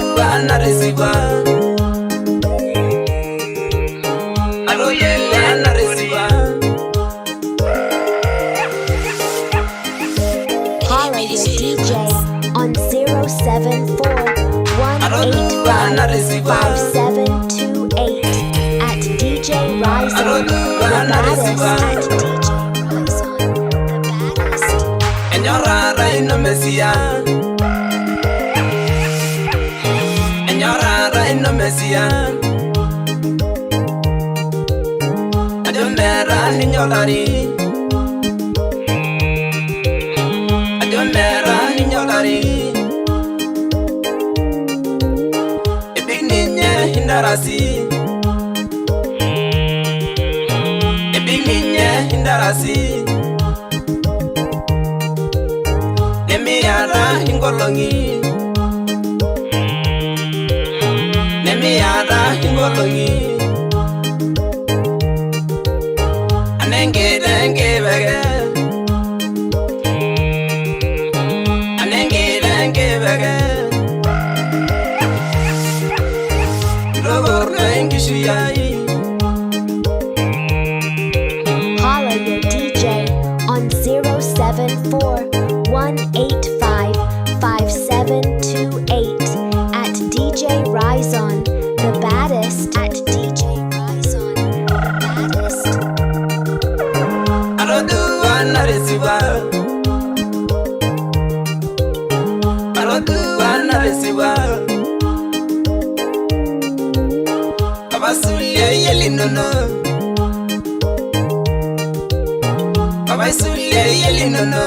do ana resiva. Alo yele ana resiva. Holla your DJ on 074-185-5728 at DJ Raizon, the baddest at DJ Raizon, the baddest. Enyora reino Messia. Enyora reino Messia. Adonera ninyolari. Adonera ninyolari. Ebigninye hindarasi. Ebigninye hindarasi. Nemiara hingolongi. Nemiara hingolongi. Anenge denge bege. Anenge denge bege. Logor engishiyai. Holla your DJ on 074-185-5728 at DJ Raizon, the baddest at DJ Raizon, the baddest. Alodu ana resiva. Alodu ana resiva. Abasuye yelinono. Abasuye yelinono.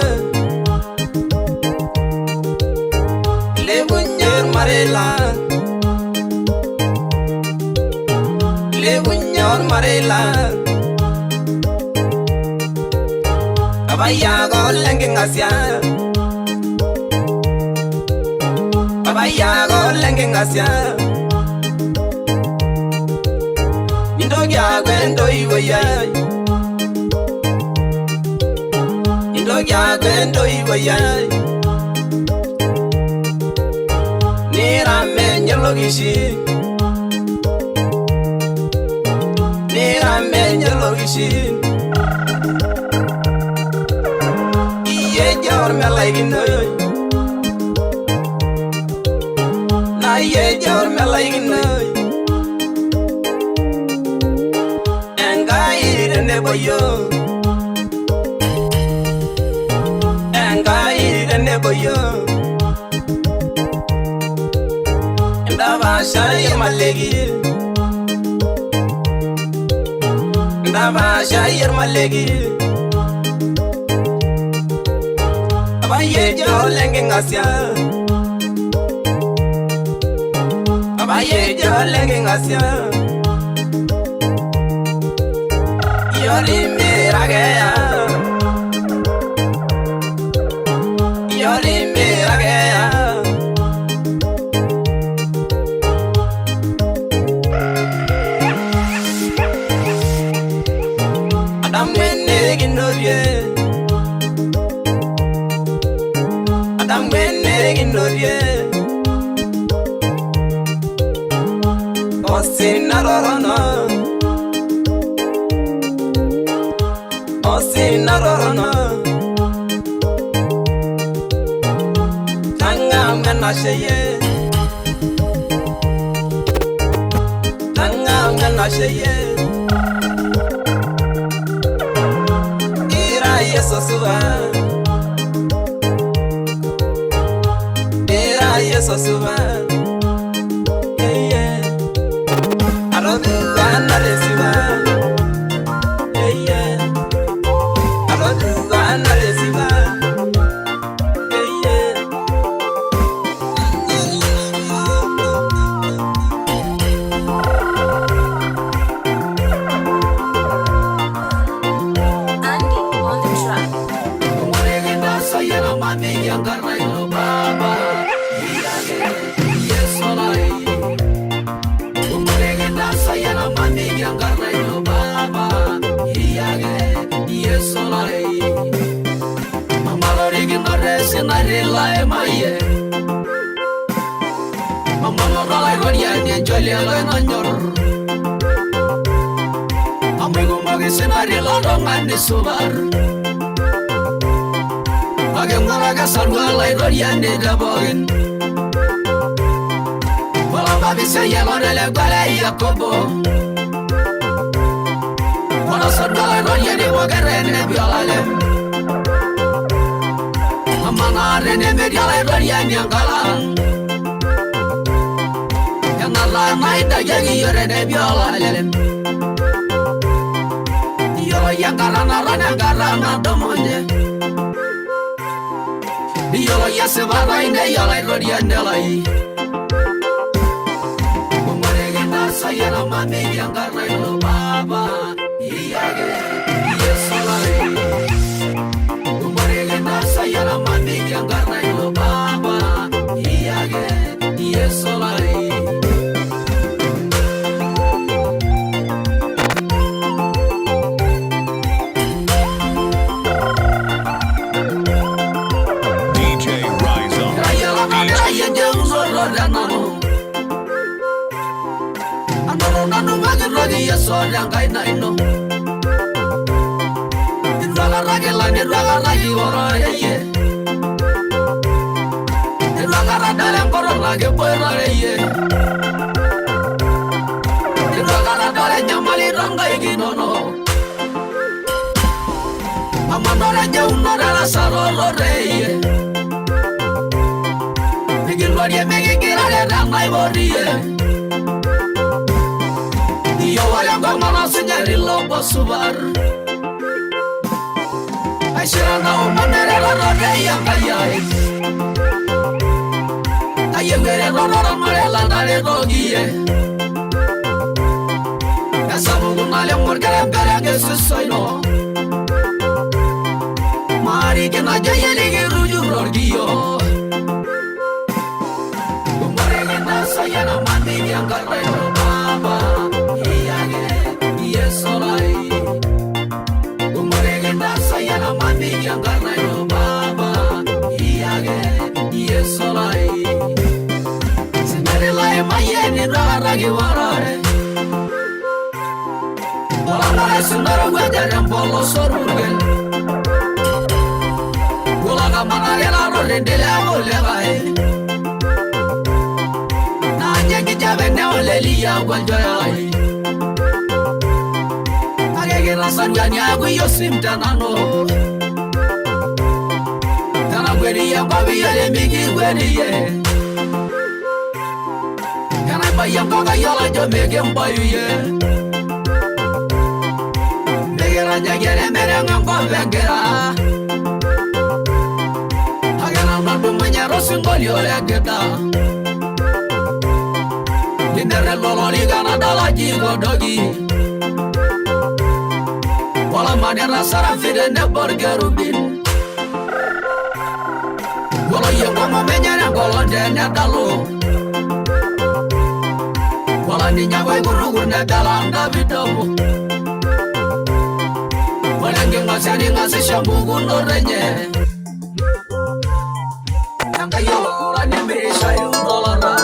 Lebunyor marela. Lebunyor marela. Abaya golenge ngasia. Abaya golenge ngasia. Indogya gwendo iwoya. Indogya gwendo iwoya. Nira menye logishi. Nira menye logishi. Iye jor me laigino. Na iye jor me laigino. Engai rene boyo. Engai rene boyo. Ndava shayir malegi. Ndava shayir malegi. Abaye jolenge ngasia. Abaye jolenge ngasia. Yori miragea. Yori miragea. Adam wene ginorie. Adam wene ginorie. Osina rorona. Osina rorona. Tanga mena sheye. Tanga mena sheye. Ira yeso suva. Ira yeso suva. Yeah yeah. Alodu ana resiva. Yeah yeah. Alodu ana resiva. Yeah yeah. Andy on the track. Muregenda sayana mani yangarra no baba. Mamano Rai Rodian, Jolly Lanor. Amigo Magisari Lodong and the Subar. Agamaraga Sarwala Rodian, the Bogan. Babi say yellow le gale Jacobo. Wala sargala roya de wagare ne biolale. Amana rene mediale roya nyangala. Yangala naida yagi yore ne biolale. Yo yangala na rana ngala na domonye. Yo yaseva ine yale roya nelai. Sayana mami yang karena itu baba, iya ke, iya solai. Umurnya sayana mami yang karena itu baba, iya ke, iya solai. DJ Raizon. Raya jauh solo dan namo. Nanu magi rogi ya solang kai na ino. Raga ragi lani raga ragi wara ye. Raga rada yang korong lagi boy rare ye. Raga rada yang nyamali rangga ye ginono. Amanora jauh nora rasa rore ye. Migi lori ye migi kira le rangai bori ye. Yo wala ngoma senyari lobo subar. Aishira na umanere la roge yang kaya. Ayengere rorora marela nale rogie. Kasabu nale morgere bere gesusoy no. Mari ke na jayele ge ruju rodio. Kumare ge na sayana mandi yang kaya baba. Solai, umurege na sayana mami yang karena yo baba, iya ge, solai. Senare lai mayeni ragi warare, orang sundara wajar yang polos sorugel, gula kamana lela role dele awole bae, nanya kijabe ne ole liya waljoyai. Rasanya aku yo simtanano. Kana gweri ya babi ya lemigi gweri ye. Kana bayam kaka yola jo mege mbayu ye. Megera nyagere mere ngamko vengera. Agana madu manyaro singoli ole geta. Lindere lololi gana dala jigo dogi. Wala madera sarafide ne borgerubin. Wala yengo mamenyana golo dene dalo. Wala ninya goi gurugur ne dalanda bidomo. Wala ngenga sani ngasi shambugu norenye. Nanga yolo kura ne misha yudolara.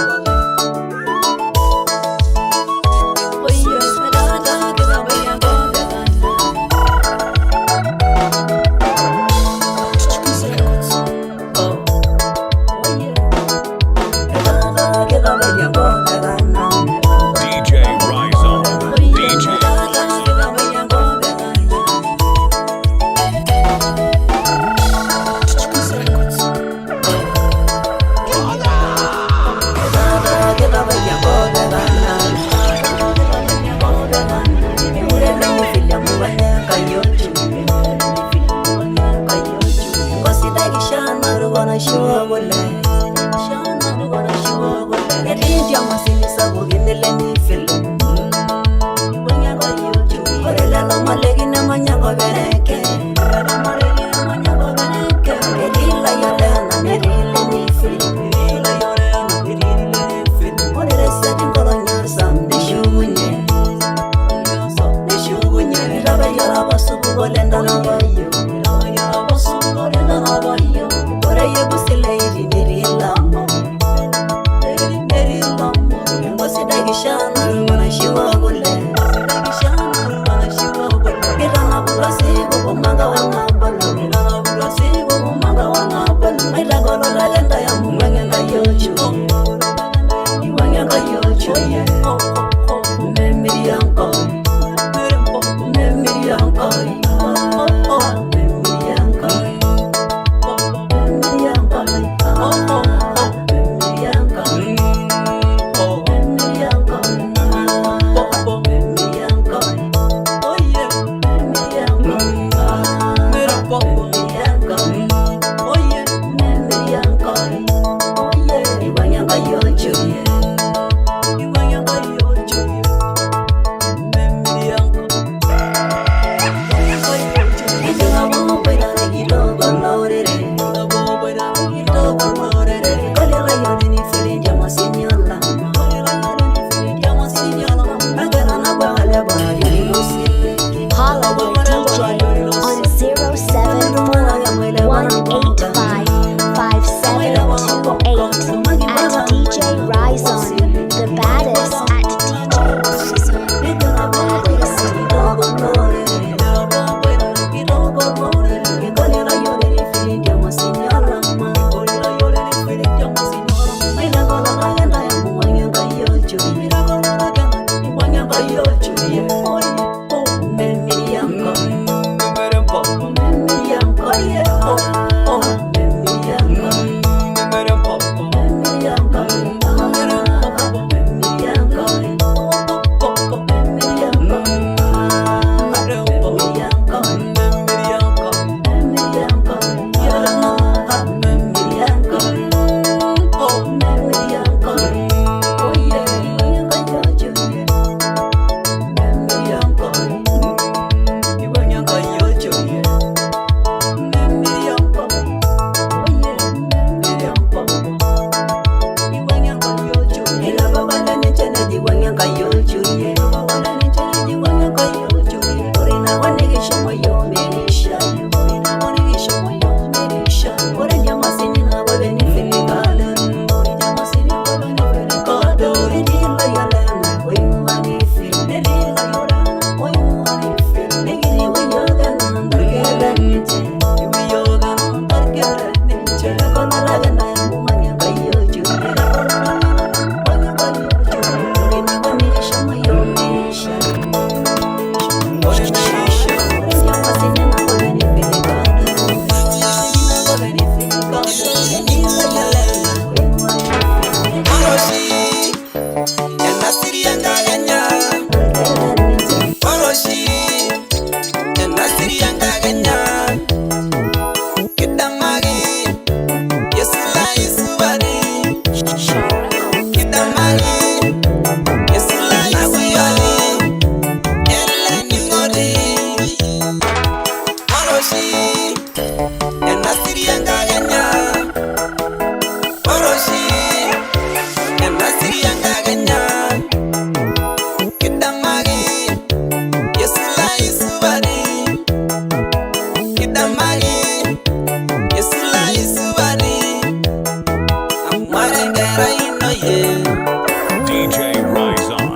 DJ Raizon.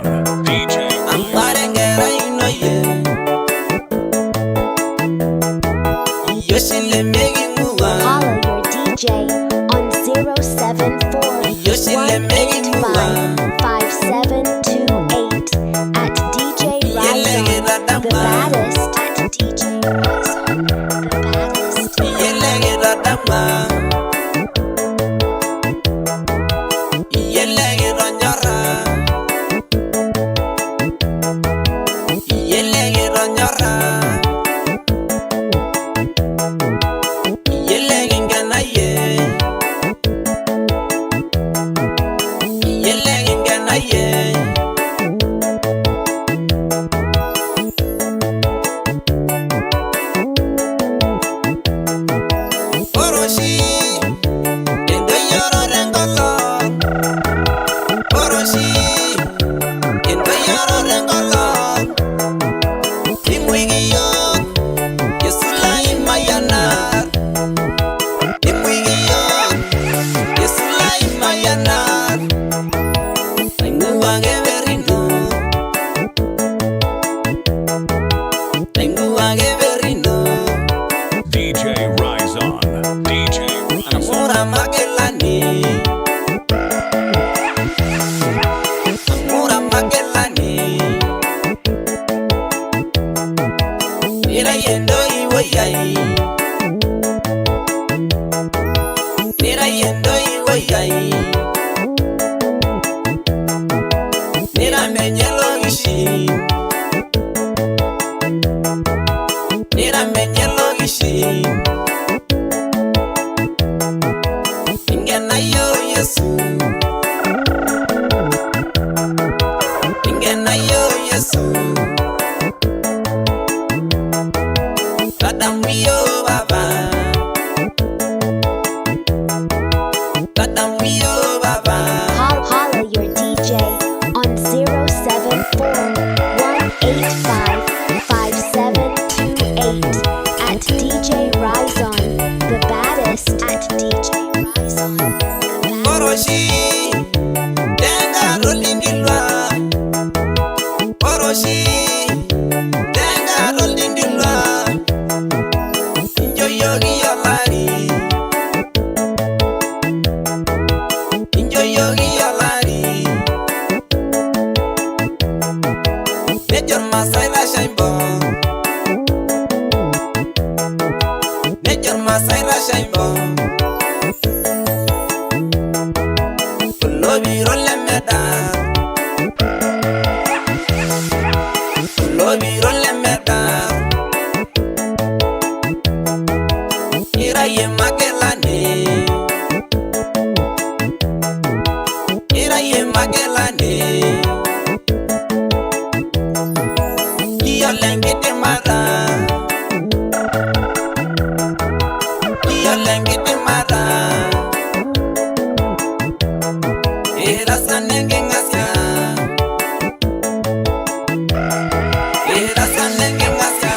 DJ Follow your DJ on 074-185-5728 at DJ Raizon, the baddest at DJ Raizon, the baddest. DJ Raizon. DJ Raizon. yendo iwayai Nira yendo iwayai Nira menyelo ishi Nira menyelo ishi Ingena yo Yesu Ingena yo Yesu Kadam yo baba Kadam yo baba Holla your DJ on 074-185-5728 at DJ Raizon, the baddest at DJ Raizon, the baddest. Oroshi Denga rolindilwa Oroshi Denga rolindilwa Injo yogi yolari Injo yogi yolari Nejor MAASAI la shaimbo Nejor MAASAI la shaimbo Lobi rolle meda Lobi rolle meda Ira ye magelane Ira ye magelane Iyo lengite mara Iyo lengite mara Era sanenge ngasya Era sanenge ngasya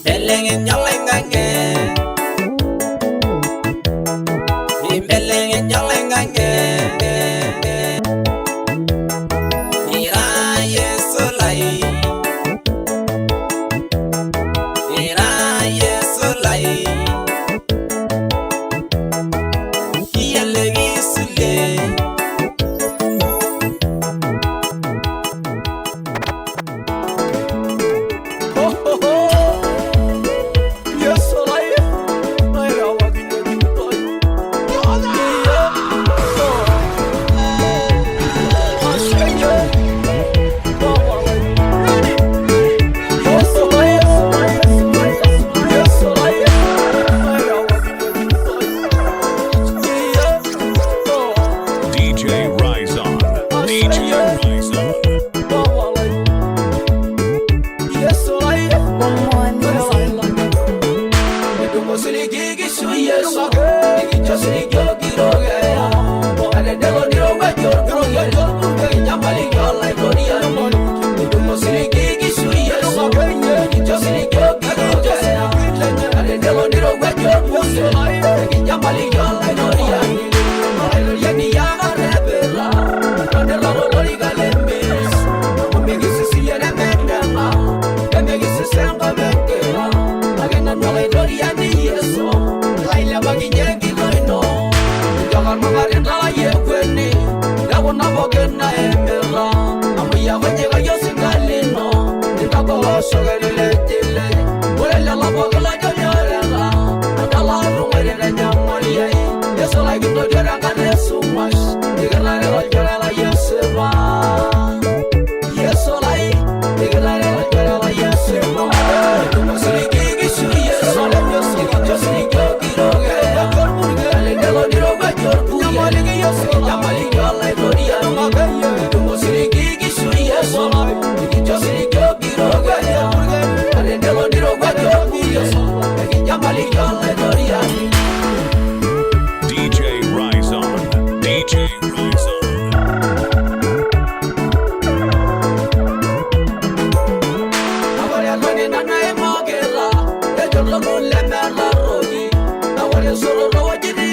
Belenge nyalengange Belenge nyalengange Ira yesolai Ira yesolai DJ Raizon. DJ Raizon. DJ Raizon. DJ Raizon. Solo lo voy a decir,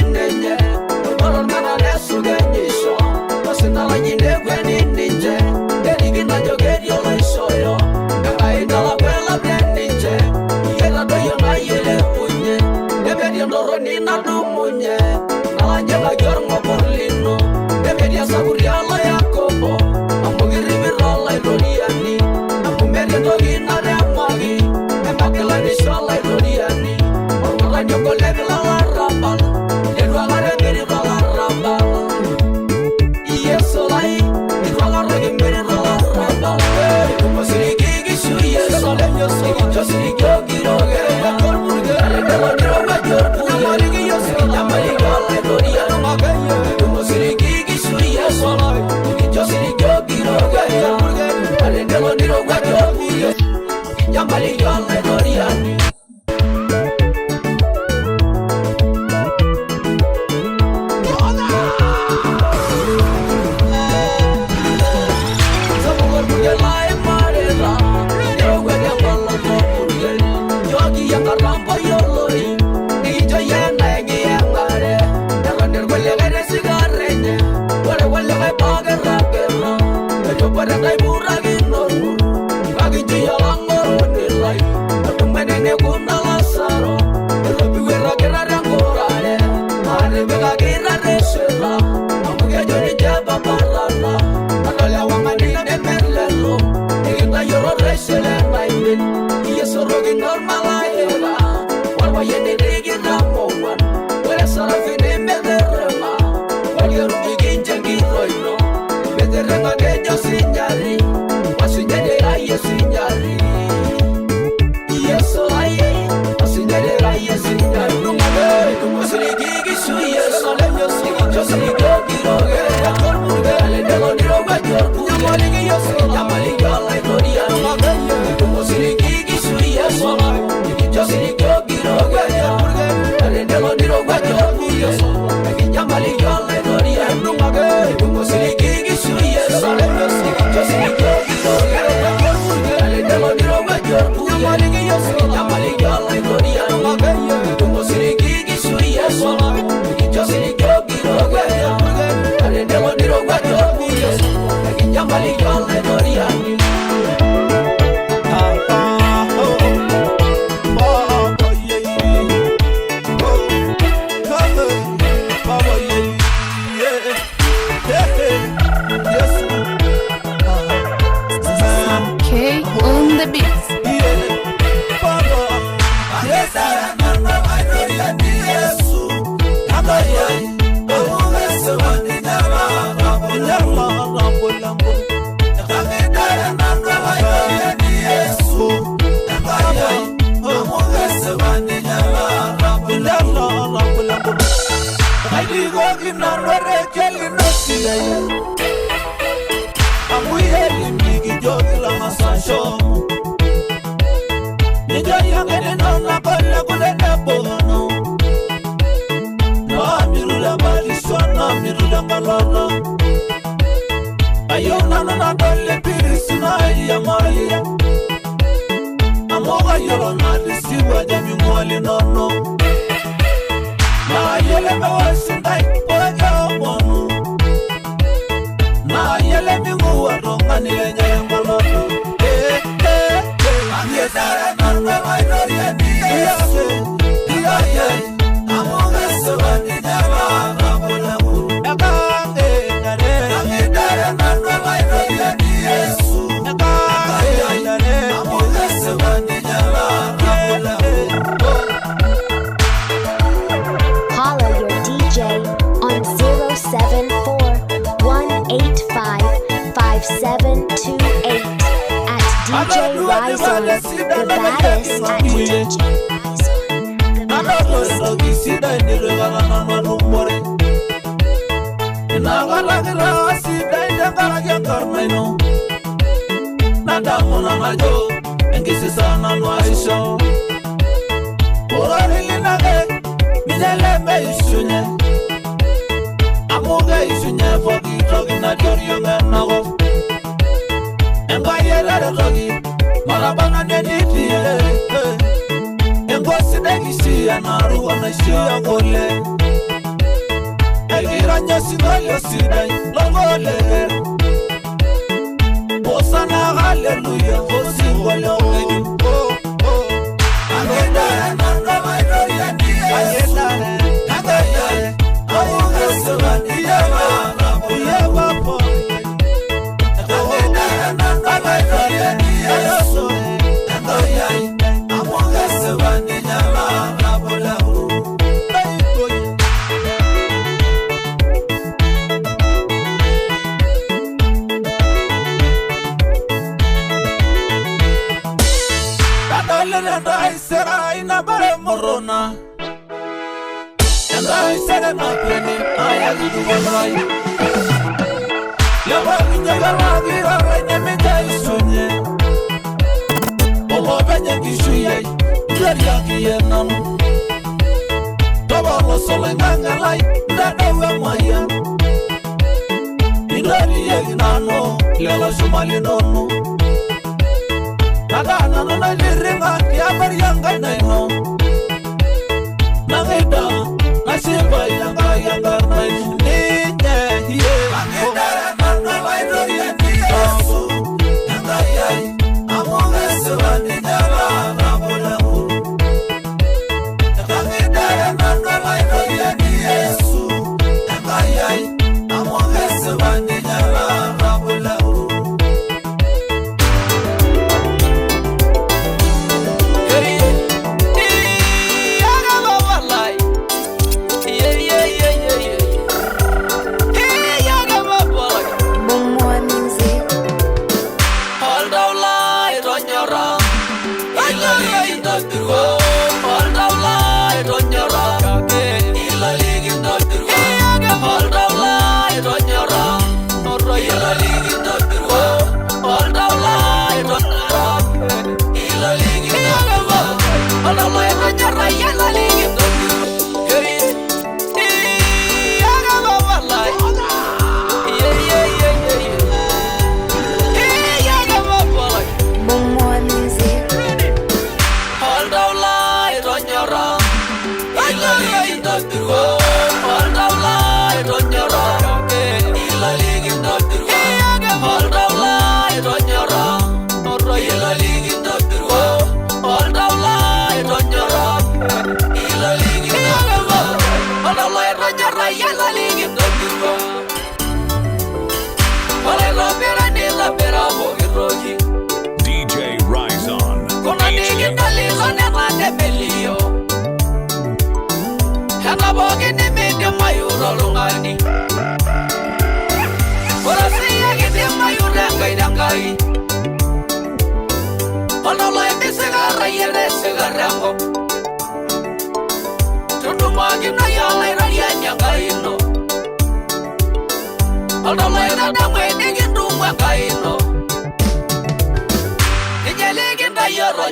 Nyamali yolle doriani DJ Raizon, the baddest at DJ Marabana nenditi Engosi negisi anaru wanashia gole Egiranya singoyo sidai logole Osana hallelujah Osi wale omedu Agenda nanda maidori aniye Agenda Amunga sevani yama Yama po Agenda nanda maidori aniye manya kishuye Daria kiyenan Tabalo solenganga lai Dadawe maya Daria ginano Lela shumali nono Nagana nana liringa Kiabar yanga naino Nangida Nasiba yanga naino Ninde hiye Nangida nana lai Daria niyasu Yanga yai Amonga sewa ninyala Rabola uru Nangida nana lai Daria niyasu Yanga yai Amonga sewa ninyala Rabola uru DJ Raizon.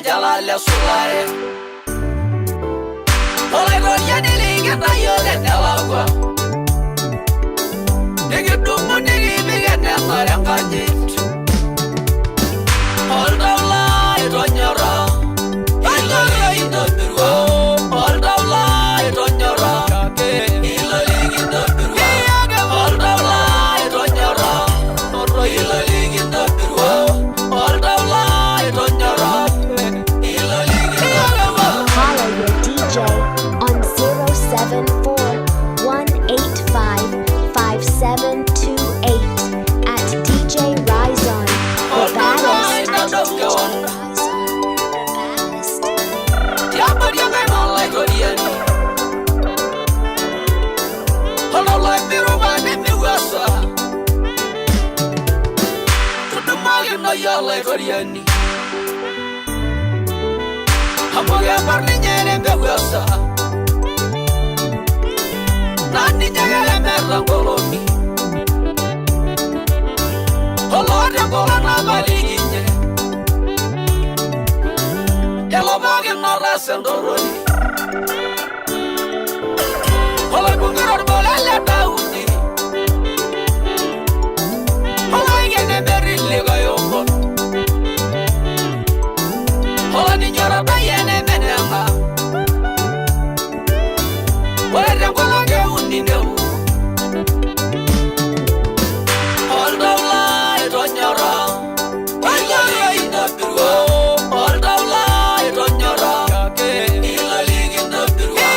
Jalale sulare Olay roya nilinga na yole nelagwa Nigi dumu nigi bige nesare ngajit Oldawla itonyora Ilali indabirwa Oldawla itonyora Ilali indabirwa Oldawla itonyora Ilali indabirwa Oldawla itonyora Follow your DJ on 074-185-5728 at DJ Raizon. The baddest at DJ Raizon. Amoya parni nyere mbewasa Nani nyere merangoloni Olore kola na baliginye Elo bagi nora sendoroni Ola bungirar bola le daudi Ola yene merille gayombo Ola ninyara bayene menema Were kola ge unineu Oldawla itonyara Ilali indabirwa Oldawla itonyara Ilali indabirwa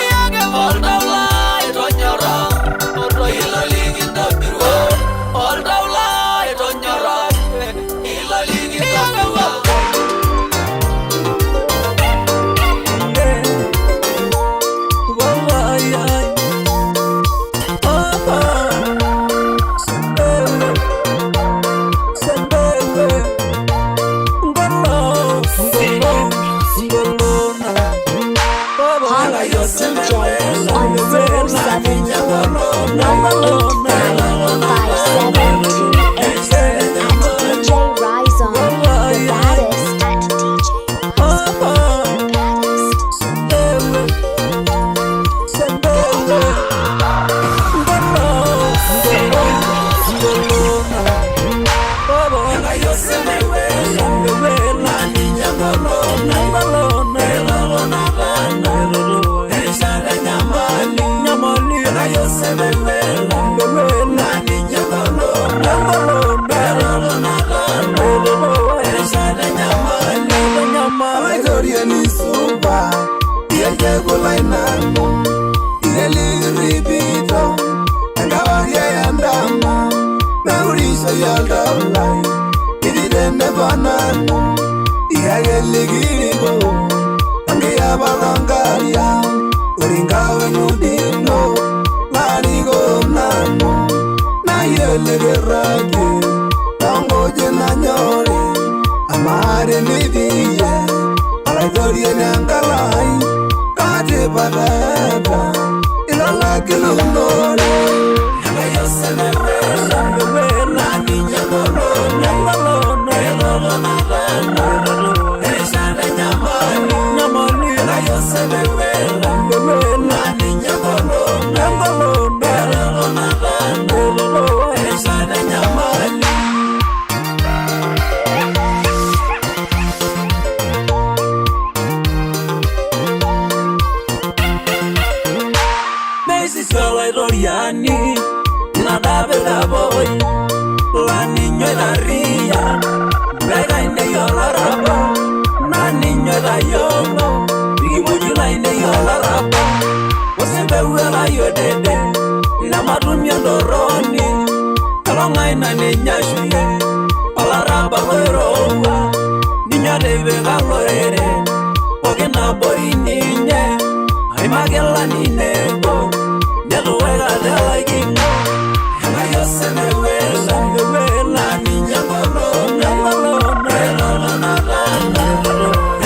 sayaldalai ididene bananu iageligigo angia balangaria uringawe mudino larigo nanu na yelegerage tangoje na nyori amare nidiye alaidorie nangalai kate badata ilala kilunore boy la niña la ría pega en ello la rapa na niña la yolo y mucho la en ello la rapa o se ve la yo dede la madumia doroni kalonga ina niña shuye la rapa roba niña de vega lorere porque na bori niña ay magella ni nego de lo era de la guino se me vuela, niña corona,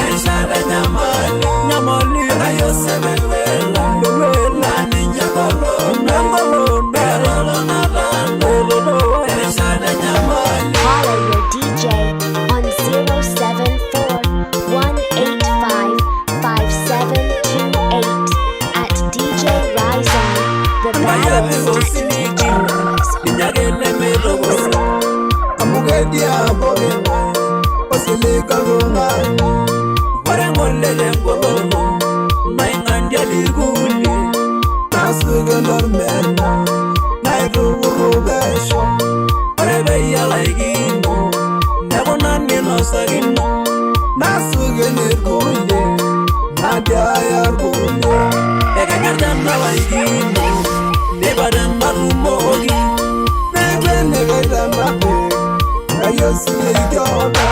ella de ñamali, yo se me vuela, niña corona, ella de ñamali. Follow your DJ on 074-185-5728 at DJ Raizon, the baddest. Amugedia boge osilika ngani warangolele ngolo maingandia liguli nasugandar mena nairurugesho orebeya laigino nebonani nosagino nasugenir kuye nadayar kuye eganyardana laigino nebadan marumogi negedamape ayosile yoda